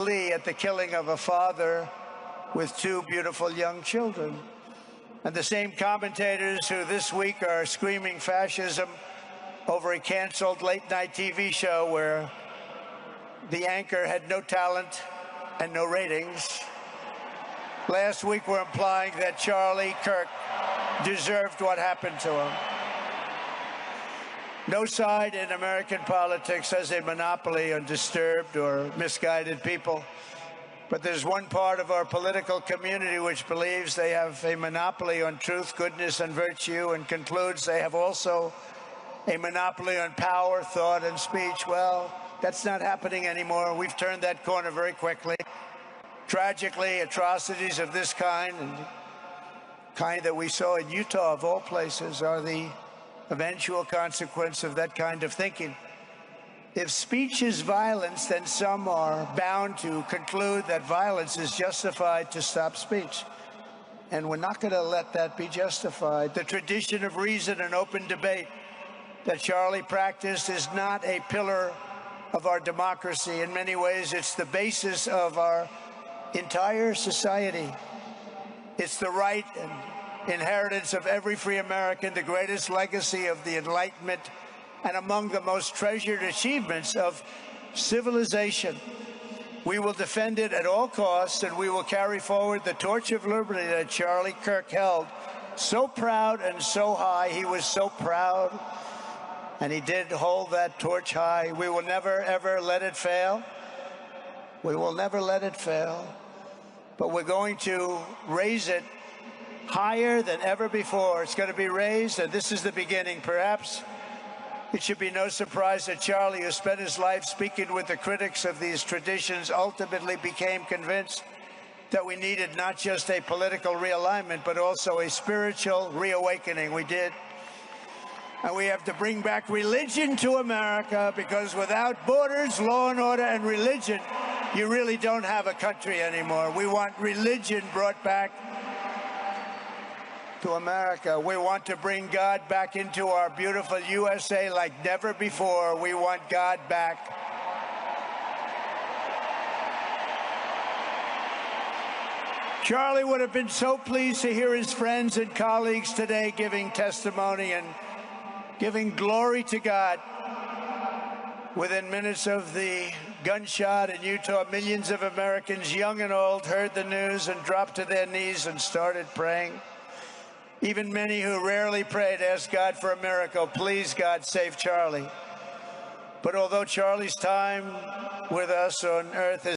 at the killing of a father with two beautiful young children. And the same commentators who this week are screaming fascism over a canceled late-night TV show where the anchor had no talent and no ratings, last week were implying that Charlie Kirk deserved what happened to him. No side in American politics has a monopoly on disturbed or misguided people. But there's one part of our political community which believes they have a monopoly on truth, goodness, and virtue, and concludes they have also a monopoly on power, thought, and speech. Well, that's not happening anymore. We've turned that corner very quickly. Tragically, atrocities of this kind, and kind that we saw in Utah, of all places, are the eventual consequence of that kind of thinking. If speech is violence, then some are bound to conclude that violence is justified to stop speech. And we're not going to let that be justified. The tradition of reason and open debate that Charlie practiced is not a pillar of our democracy. In many ways, it's the basis of our entire society. It's the right and inheritance of every free American, the greatest legacy of the Enlightenment, and among the most treasured achievements of civilization. We will defend it at all costs, and we will carry forward the torch of liberty that Charlie Kirk held so proud and so high. He was so proud, and he did hold that torch high. We will never, ever let it fail. We will never let it fail. But we're going to raise it higher than ever before. It's going to be raised, and this is the beginning. Perhaps it should be no surprise that Charlie, who spent his life speaking with the critics of these traditions, ultimately became convinced that we needed not just a political realignment, but also a spiritual reawakening. We did. And we have to bring back religion to America, because without borders, law and order, and religion, you really don't have a country anymore. We want religion brought back to America. We want to bring God back into our beautiful USA like never before. We want God back. Charlie would have been so pleased to hear his friends and colleagues today giving testimony and giving glory to God. Within minutes of the gunshot in Utah, millions of Americans, young and old, heard the news and dropped to their knees and started praying. Even many who rarely prayed asked God for a miracle. Please, God, save Charlie. But although Charlie's time with us on earth is